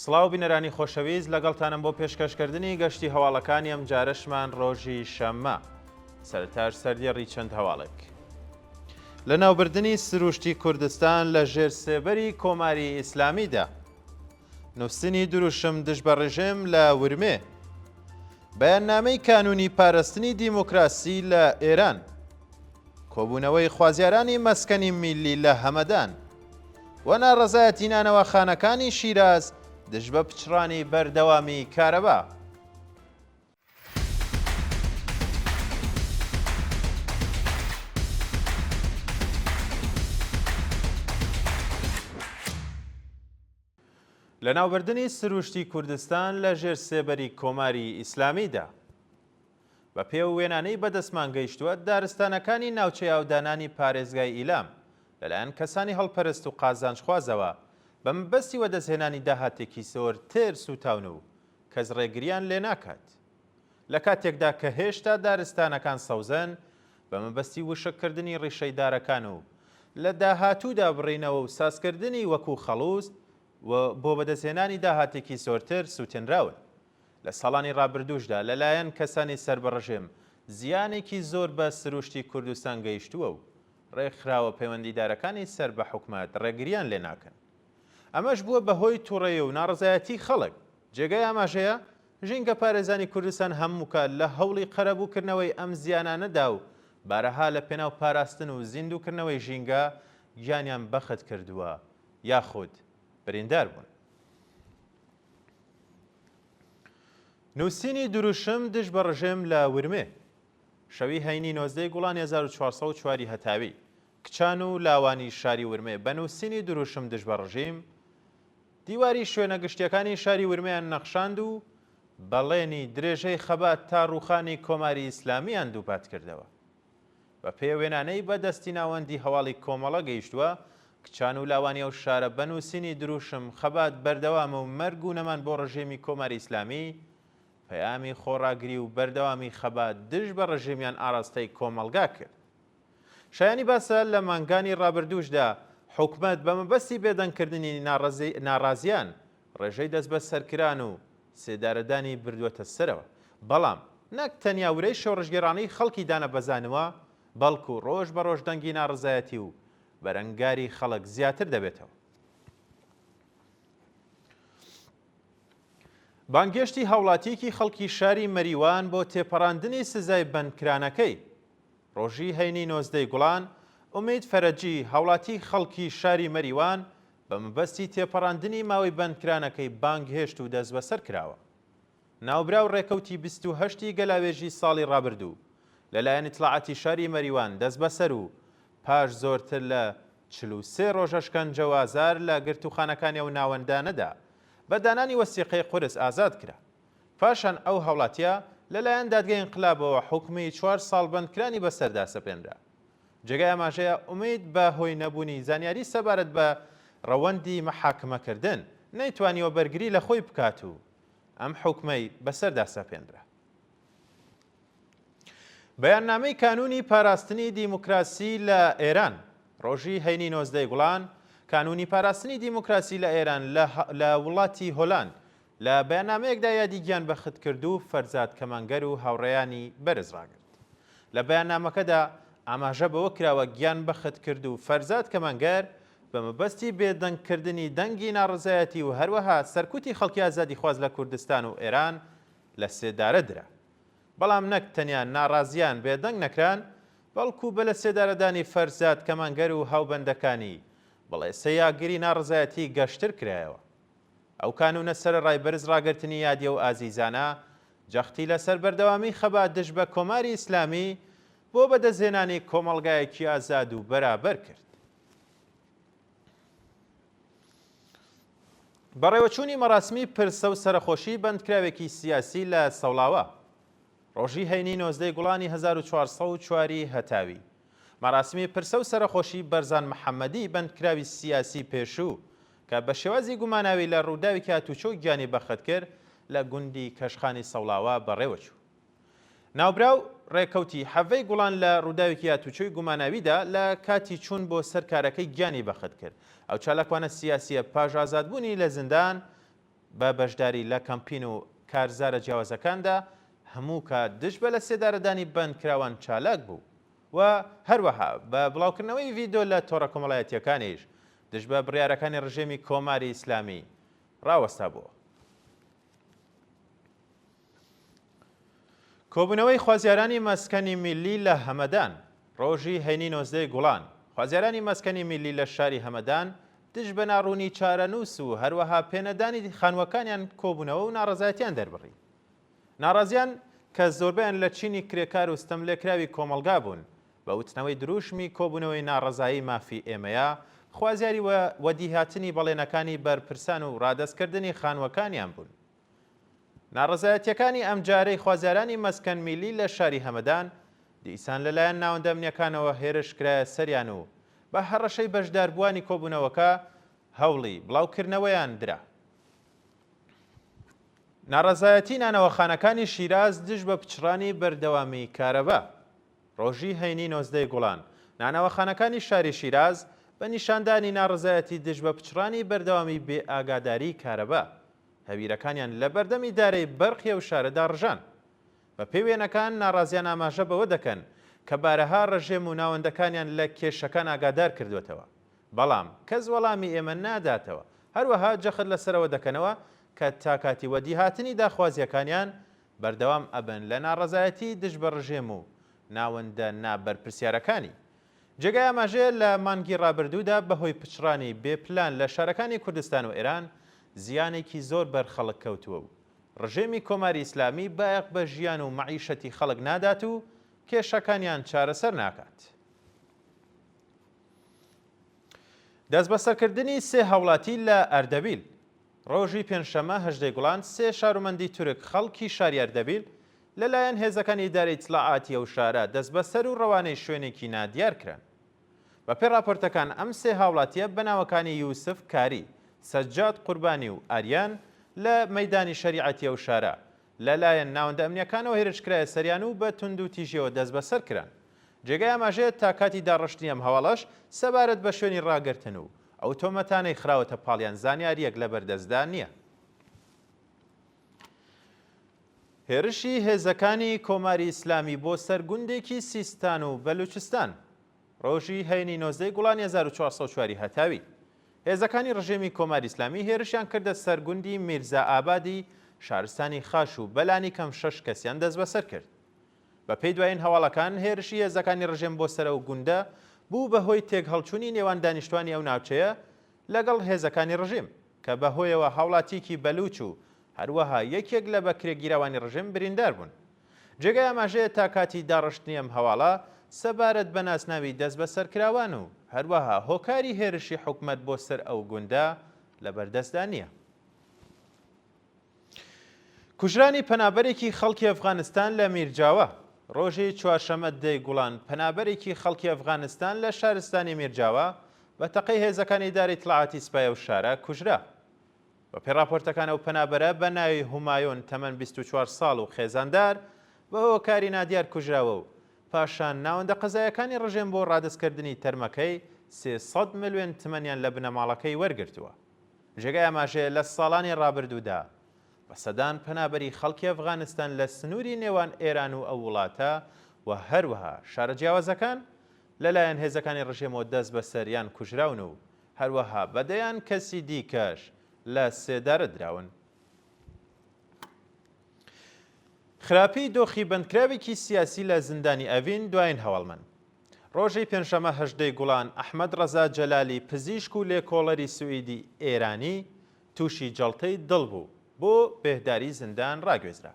سڵاو بینەرانی خۆشەویست لەگەڵتانم بۆ پێشکەشکردنی گەشتی هەواڵەکانی ئەم جارەشمان ڕۆژی شەممە سەرتاش سەردێڕی چەند هەواڵێک لە ناوبردننی سروشتی کوردستان لە ژێر سێبەری کۆماری ئیسلامیدا نووسنی دروشم دژ بە ڕێژێم لە ورمێ بەیاننامەی کانونی پاراستنی دیموکراسی لە ئێران کۆبوونەوەی خوازیارانی مەسکەنی میلی لە هەمەدان و ناڕەزایەتی نانەوەخانەکانی شیراز دژ بە پچڕانی بەردەوامی کارەبا. لە ناوبردننی سروشتی کوردستان لە ژێر سێبەری کۆماری ئیسلامیدا بە پێو وێنانەی بەدەستمان گەیشتووە دارستانەکانی ناوچەی ئاودانانی پارێزگای ئیلام لەلایەن کەسانی هەڵپەرست و قازانجخوازەوە بە مەبەستی وەدەستهێنانی داهاتێکی سۆر تێر سوتاون و کەس ڕێگریان لێ ناکات لە کاتێکدا کە هێشتا دارستانەکان سەوزەن بە مەبەستی وشکردنی ڕیشەیدارەکان و لە داهاتوودا بڕینەوە و سازکردنی وەکو خەڵوز و بۆ بەدەستهێنانی داهاتێکی زۆرتر سووتێنراون لە ساڵانی ڕابردووشدا لەلایەن کەسانی سربەڕژێم زیانێکی زۆر بە سروشتی کوردستان گەیشتووە و ڕێکخراوە پەیوەندیدارەکانی سەر بە حکومەت ڕێگریان لێ ناکەن. ئەمەش بووە بەهۆی تووڕێی و ناڕزایەتی خەڵک. جێگای ئاماژەیە ژینگە پارێزانی کوردستان هەمووکە لە هەوڵی قەرەبووکردنەوەی ئەم زیانانەدا و بارەها لە پێناو پاراستن و زیندووکردنەوەی ژینگە گیانیان بەخت کردووە یاخود بریندار بوون. نووسینی دروشم دژ بە ڕژێم لە ورمێ شەوی هەینی 19 گوڵانی 1404 هەتاوی کچان و لاوانی شاری ورمێ بە نووسینی دروشم دژ بە ڕژیم دیواری شوێنە گشتیەکانی شاری ورمێیان نەخشاند و بەڵێنی درێژەی خەبات تا ڕووخانی کۆماری ئیسلامیان دووپات کردەوە. بە پێ وێنانەی بەدەستی ناوەندی هەواڵی کۆمەڵە گەیشتووە کچان و لاوانی ئەو شارە بە نووسینی دروشم خەبات بەردەوامە و مەرگ و نەمان بۆ ڕژێمی کۆماری ئیسلامی پەیامی خۆڕاگری و بەردەوامی خەبات دژ بە ڕژێمیان ئاراستەی کۆمەڵگا کرد. شایانی باسە لە مانگانی ڕابردووشدا حکومەت بە مەبەستی بێدەنگکردنی ناڕازیان ڕێژەی دەست بە سەرکران و سێدارەدانی بردووەتە سەرەوە، بەڵام نەک تەنیا ورەی شۆڕژگێڕانەی خەڵکی دانە بەزانەوە بەڵکو ڕۆژ بە ڕۆژ دەنگی ناڕزایەتی و بەرەنگاری خەڵک زیاتر دەبێتەوە. بانگێشتی هاوڵاتیەکی خەڵکی شاری مەریوان بۆ تێپەڕاندنی سزای بەندکرانەکەی ڕۆژی هەینی 19 گوڵان ئومید فەرەجی هاوڵاتی خەڵکی شاری مەریوان بە مەبەستی تێپەڕاندنی ماوەی بەندکرانەکەی بانگ هێشت و دەست بەسەر کراوە. ناوبراو ڕێکەوتی 28 گەلاوێژی ساڵی ڕابردوو لەلایەن ئیتڵاعاتی شاری مەریوان دەست بەسەر و پاش زۆرتر لە 43 ڕۆژە شکنجەوازار لە گرتوخانەکانی ئەو ناوەندانەدا بە دانانی وەسیقەی قورس ئازاد کرا. پاشان ئەو هەوڵاتیە لەلایەن دادگای انقلابەوە حکمی 4 ساڵ بەندکرانی بەسەردا سەپێنرا. جێگای ئاماژەیە ئومید بە هۆی نەبوونی زانیاری سەبارەت بە ڕەوەندی مەحاکمەکردن نەیتوانیوە بەرگری لە خۆی بکات و ئەم حکمەی بەسەردا سەپێنرا. بەیاننامەی کانونی پاراستنی دیموکراسی لە ئێران ڕۆژی هەینی 19 گوڵان کانونی پاراستنی دیموکراسی لە ئێران لە وڵاتی هۆلاند لە بەیاننامەیەکدا یادی گیان بەخت کرد و فەرزاد کەمانگەر و هاوڕێیانی بەرزڕاگرت. لە بەیاننامەکەدا ئاماژە بەوە کراوە گیان بەخت کرد و فەرزاد کەمانگەر بە مەبەستی بێدەنگکردنی دەنگی ناڕزایەتی و هەروەها سەرکوتی خەڵکی ئازادی خواز لە کوردستان و ئێران لە سێدارە درا. بەڵام نەک تەنیا ناڕازیان بێدەنگ نەکران بەڵکو بە لە سێدارەدانی فەرزاد کەمانگەر و هاوبەندەکانی بەڵێ سەیاگری ناڕزایەتی گەشتر کرایەوە. ئەو کانونە سەرەڕای بەرز ڕاگررتنی یادیە و ئازیزانە جەختی لەسەر بەردەوامی خەبات دژ بە کۆماری ئیسلامی بۆ بەدەستهێنانی کۆمەڵگایەکی ئازاد و بەرابەر کرد. بەڕێوەچوونی مەراسمی پرسە و سەرخۆشی بەندکراوێکی سیاسی لە سەوڵاوە ڕۆژی هەینی 19 گوڵانی 1404 هەتاوی مەراسمی پرسە و سەرخۆشی بەرزان محەممەدی بەندکراوی سیاسی پێشوو کە بە شێوازی گوماناوی لە ڕووداوی هاتوچۆ گیانی بەخت کرد لە گوندی کەشخانی سەوڵاوە بەڕێوەچوو. ناوبراو ڕێکەوتی حەڤەی گوڵان لە ڕووداوێکی هاتوچۆی گوماناویدا لە کاتی چوون بۆ سەر کارەکەی گیانی بەخت کرد. ئەو چالاکوانە سیاسیە پاش ئازادبوونی لە زیندان بە بەشداری لە کەمپین و کارزارە جیاوازەکاندا هەموو کات دژ بە لە سێدارەدانی بەندکراوان چالاک بوو و هەروەها بە بڵاوکردنەوەی ڤیدۆ لە تۆڕە کۆمەڵایەتیەکانیش دژ بە بڕیارەکانی ڕژێمی کۆماری ئیسلامی ڕاوەستا بووە. کۆبوونەوەی خوازیارانی مەسکەنی میلی لە هەمەدان ڕۆژی هەینی 19 گوڵان خوازیارانی مەسکەنی میلی لە شاری هەمەدان دژ بە ناڕوونی چارەنووس و هەروەها پێنەدانی خانووەکانیان کۆبوونەوە و ناڕەزایەتیان دەربڕی. ناڕازیان کە زۆربیان لە چینی کرێکار و ستەملێکراوی کۆمەلگا بوون بە وتنەوەی دروشمی کۆبوونەوەی ناڕەزایی مافی ئێمەیە خوازیاری وەدیهاتنی بەڵێنەکانی بەرپرسان و ڕادەستکردنی خانووەکانیان بوون. ناڕەزایەتیەکانی ئەم جارەی خوازیارانی مەسکەن میلی لە شاری هەمەدان دیسان لەلایەن ناوەندە ئەمنیەکانەوە هێرشکرایە سەریان و بە هەڕەشەی بەشداربووانی کۆبوونەوەکە هەوڵی بڵاوکردنەوەیان درا. ناڕەزایەتی نانەوەخانەکانی شیراز دژ بە پچڕانی بەردەوامی کارەبا ڕۆژی هەینی 19 گوڵان نانەوەخانەکانی شاری شیراز بە نیشاندانی ناڕەزایەتی دژ بە پچڕانی بەردەوامی بێ ئاگاداری کارەبا هەویرەکانیان لە بەردەمی دارەی بەرخیە و شارەدا ڕژان. بە پێی وێنەکان ناڕازیان ئاماژە بەوە دەکەن کە بارەها ڕژێم و ناوەندەکانیان لە کێشەکان ئاگادار کردوێتەوە بەڵام کەس وەڵامی ئێمە ناداتەوە. هەروەها جەخت لەسەرەوە دەکەنەوە کە تاکاتی وەدیهاتنی داخوازیەکانیان بەردەوام ئەبن لە ناڕەزایەتی دژ بە ڕژێم و ناوەندە نابەرپرسیارەکانی. جێگای ئاماژەیە لە مانگی ڕابردوودا بەهۆی پچڕانی بێپلان لە شارەکانی کوردستان و ئێران زیانێکی زۆر بەر خەڵک کەوتووە و ڕژێمی کۆماری ئیسلامی بایەق بە ژیان و مەعیشەتی خەڵک نادات و کێشەکانیان چارەسەر ناکات. دەست بەسەرکردنی سێ هاوڵاتی لە ئەردەبیل ڕۆژی پێنجشەمە 18 گوڵان سێ شارۆمەندی تورک خەڵکی شاری ئەردەبیل لەلایەن هێزەکانی ئیدارەی ئیتلاعاتی ئەو شارە دەست بەسەر و ڕەوانەی شوێنێکی نادیار کران. بە پێی راپۆرتەکان ئەم سێ هاوڵاتیە بەناوەکانی یوسف کاری، سەجاد قوربانی و ئاریان لە مەیدانی شەریعەتی ئەو شارە لەلایەن ناوەندە ئەمنیەکانەوە هێرشکرایە سەریان و بە تونند و تیژیەوە دەست بەسەر کران. جێگای ئاماژەیە تا کاتی داڕشتنی ئەم هەواڵەش سەبارەت بە شوێنی ڕاگرتن و ئەو تۆمەتانەی خراوەتە پاڵیان زانیاریەک لە بەردەستدا نییە. هێرشی هێزەکانی کۆماری ئیسلامی بۆ سەرگوندێکی سیستان و بەلوچستان ڕۆژی هەینی 19 گوڵانی 1404 هەتاوی هێزەکانی ڕژێمی کۆماری ئیسلامی هێرشیان کردە سەرگوندی میرزا ئابادی شارستانی خاش و بەلانی کەم 6 کەسیان دەست بەسەر کرد. بە پێی دوایین هەواڵەکان هێرشی هێزەکانی ڕژێم بۆ سەرە و گوندە بوو بەهۆی تێک هەڵچوونی نێوان دانیشتوانی ئەو ناوچەیە لەگەڵ هێزەکانی ڕژیم کە بەهۆیەوە هاوڵاتیکی بەلوچ و هەروەها یەکێک لە بەکرێگیراوانی ڕژیم بریندار بوون. جێگای ئاماژەیە تا کاتی داڕشتنی ئەم هەواڵە سەبارەت بە ناسناوی دەست بەسەرکراوان و هەروەها هۆکاری هێرشی حکومەت بۆ سەر ئەو گوندە لە بەردەستدا نییە. کوژرانی پەنابەرێکی خەڵکی ئەفغانستان لە میرجاوە ڕۆژی چوارشەمە 10 گوڵان پەنابەرێکی خەڵکی ئەفغانستان لە شارستانی میرجاوە بە تەقەی هێزەکانی ئیدارەی ئیتلاعاتی سوپای و شارە کوژرا. بە پێی راپۆرتەکان ئەو پەنابەرە بە ناوی هومایۆن تەمەن 24 ساڵ و خێزاندار بە هۆکاری نادیار کوژراوە و پاشان ناوەندە قەزایەکانی ڕژێم بۆ ڕادستکردنی تەرمەکەی 300 ملیۆن تمەنیان لە بنەماڵەکەی وەرگرتووە. جێگای ئاماژەیە لە ساڵانی ڕابردوودا بە سەدان پەنابەری خەڵکی ئەفغانستان لە سنووری نێوان ئێران و ئەو وڵاتە و هەروەها شارە جیاوازەکان لەلایەن هێزەکانی ڕژێمەوە دەست بەسەریان کوژراون و هەروەها بەدەیان کەسی دیکەش لە سێدارە دراون. خراپی دۆخی بەندکراوێکی سیاسی لە زیندانی ئەڤین دوایین هەواڵمەند. ڕۆژی پێنجشەمە 18 گوڵان ئەحمەد ڕەزا جەلالی پزیشک و لێکۆڵەری سوئیدی ئێرانی تووشی جەڵتەی دڵ بوو بۆ بێهداری زیندان ڕاگوێزرا.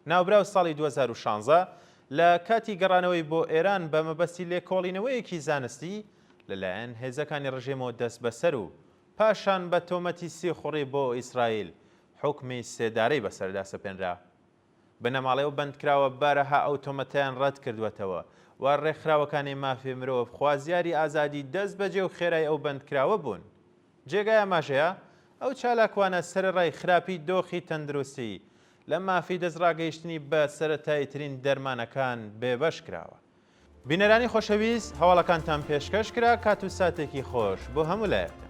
ناوبراو ساڵی 2016 لە کاتی گەڕانەوەی بۆ ئێران بە مەبەستی لێکۆڵینەوەیەکی زانستی لەلایەن هێزەکانی ڕژێمەوە دەست بەسەر و پاشان بە تۆمەتی سیخوڕی بۆ ئیسرائیل حکمی سێدارەی بەسەردا سەپێنرا. بنەماڵەوە بەندکراوە بارەها ئەو تۆمەتیان ڕەت کردوێتەوە و ڕێکخراوەکانی مافی مرۆڤ خوازیاری ئازادی دەست بەجێ و خێرای ئەو بەندکراوە بوون. جێگای ئاماژەیە ئەو چالاکوانە سەرڕای خراپی دۆخی تەندروستی لە مافی دەستڕاگەیشتنی بە سەرەتاییترین دەرمانەکان بێبەش کراوە. بینەرانی خۆشەویست هەواڵەکانتان پێشکەش کرا کات و ساتێکی خۆش بۆ هەموو لایەکە.